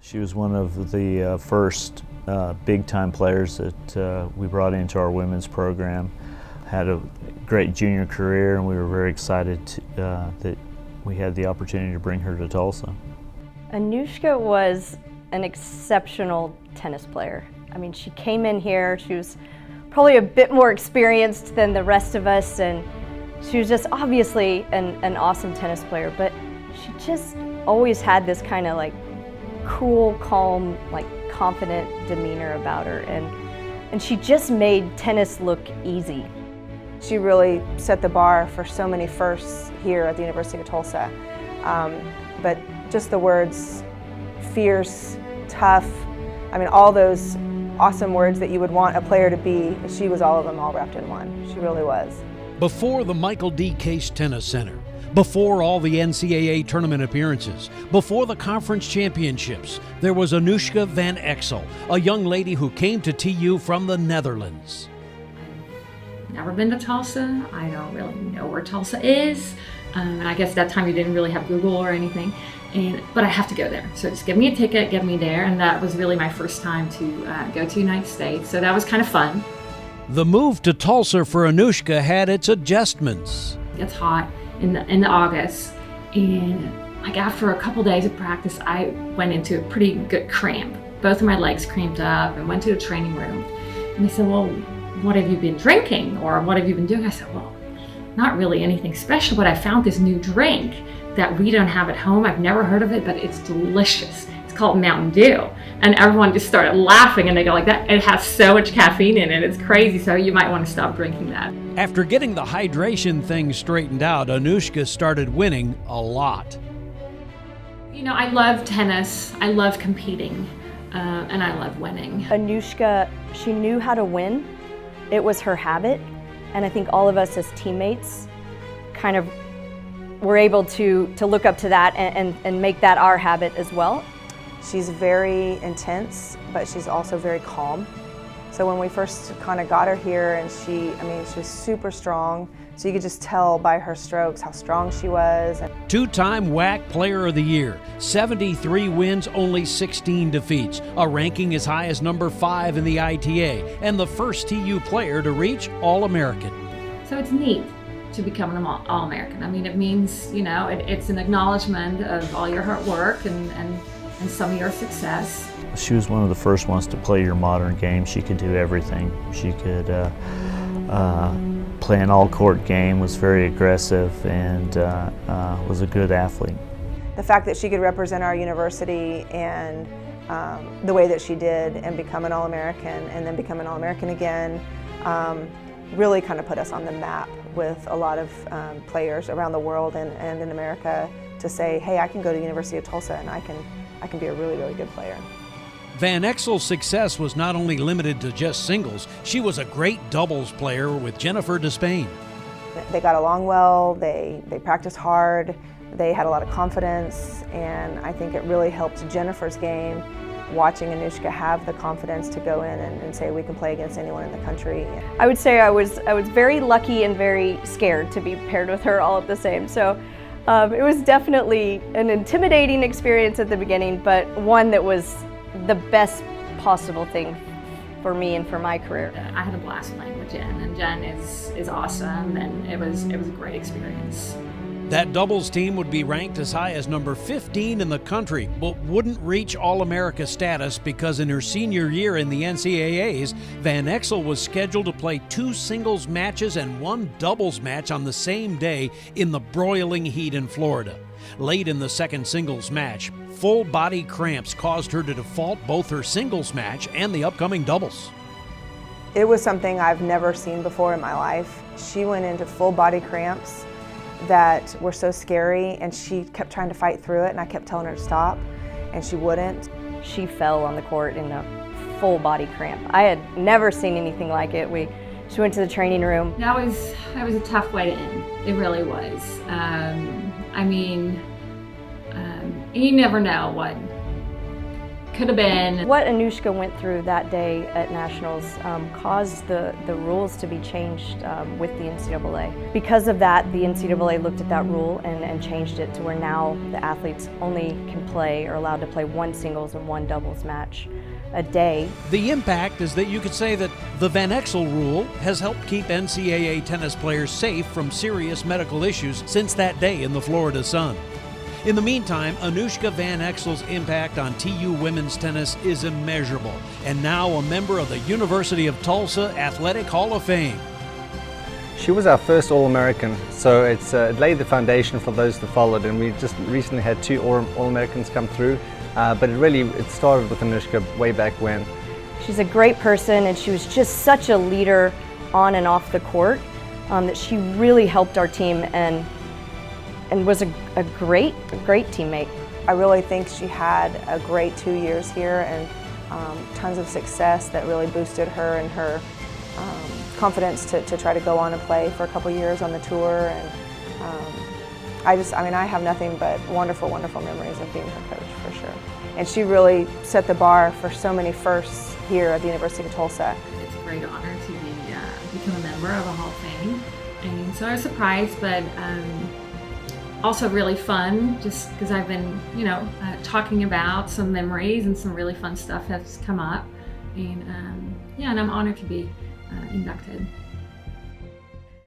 She was one of the first big-time players that we brought into our women's program. Had a great junior career, and we were very excited that we had the opportunity to bring her to Tulsa. Anousjka was an exceptional tennis player. I mean, she came in here, she was probably a bit more experienced than the rest of us, and she was just obviously an awesome tennis player, but she just always had this kind of like cool, calm, like confident demeanor about her, and she just made tennis look easy. She really set the bar for so many firsts here at the University of Tulsa. But just the words fierce, tough, I mean all those awesome words that you would want a player to be, she was all of them all wrapped in one. She really was. Before the Michael D. Case Tennis Center, before all the NCAA tournament appearances, before the conference championships, there was Anousjka van Exel, a young lady who came to TU from the Netherlands. Never been to Tulsa. I don't really know where Tulsa is. And I guess at that time you didn't really have Google or anything. But I have to go there. So just give me a ticket, get me there. And that was really my first time to go to the United States. So that was kind of fun. The move to Tulsa for Anousjka had its adjustments. It's hot in the August. And like after a couple days of practice, I went into a pretty good cramp. Both of my legs cramped up and went to the training room. And they said, well, what have you been drinking? Or what have you been doing? I said, well, not really anything special, but I found this new drink that we don't have at home. I've never heard of it, but it's delicious. It's called Mountain Dew. And everyone just started laughing and they go like that. It has so much caffeine in it. It's crazy. So you might want to stop drinking that. After getting the hydration thing straightened out, Anousjka started winning a lot. You know, I love tennis. I love competing. And I love winning. Anousjka, she knew how to win. It was her habit. And I think all of us as teammates kind of were able to look up to that and make that our habit as well. She's very intense, but she's also very calm. So when we first kind of got her here, and she was super strong, so you could just tell by her strokes how strong she was. Two-time WAC Player of the Year, 73 wins, only 16 defeats, a ranking as high as number 5 in the ITA, and the first TU player to reach All-American. So it's neat to become an All-American. I mean, it means, you know, it's an acknowledgement of all your hard work and some of your success. She was one of the first ones to play your modern game. She could do everything. She could play an all-court game, was very aggressive, and was a good athlete. The fact that she could represent our university and the way that she did and become an All-American and then become an All-American again really kind of put us on the map with a lot of players around the world and in America to say, hey, I can go to the University of Tulsa and I can be a really, really good player. Van Exel's success was not only limited to just singles, she was a great doubles player with Jennifer Despain. They got along well, they practiced hard, they had a lot of confidence, and I think it really helped Jennifer's game watching Anousjka have the confidence to go in and say we can play against anyone in the country. I would say I was very lucky and very scared to be paired with her all at the same. So it was definitely an intimidating experience at the beginning, but one that was the best possible thing for me and for my career. I had a blast playing with Jen, and Jen is awesome, and it was a great experience. That doubles team would be ranked as high as number 15 in the country, but wouldn't reach All-America status because in her senior year in the NCAAs, Van Exel was scheduled to play 2 singles matches and 1 doubles match on the same day in the broiling heat in Florida. Late in the second singles match, full body cramps caused her to default both her singles match and the upcoming doubles. It was something I've never seen before in my life. She went into full body cramps that were so scary, and she kept trying to fight through it, and I kept telling her to stop, and she wouldn't. She fell on the court in a full body cramp. I had never seen anything like it. She went to the training room. That was a tough way to end. It really was. I mean, you never know could have been. What Anousjka went through that day at Nationals caused the rules to be changed with the NCAA. Because of that, the NCAA looked at that rule and changed it to where now the athletes only can play or allowed to play one singles and one doubles match a day. The impact is that you could say that the Van Exel rule has helped keep NCAA tennis players safe from serious medical issues since that day in the Florida sun. In the meantime, Anousjka Van Exel's impact on TU women's tennis is immeasurable, and now a member of the University of Tulsa Athletic Hall of Fame. She was our first All-American, so it laid the foundation for those that followed, and we just recently had 2 All-Americans come through, but it started with Anousjka way back when. She's a great person, and she was just such a leader on and off the court that she really helped our team and was a great teammate. I really think she had a great 2 years here and tons of success that really boosted her and her confidence to try to go on and play for a couple years on the tour. And I have nothing but wonderful, wonderful memories of being her coach, for sure. And she really set the bar for so many firsts here at the University of Tulsa. It's a great honor to become a member of a Hall of Fame. And so I was surprised, but also really fun, just because I've been, talking about some memories and some really fun stuff has come up. And and I'm honored to be inducted.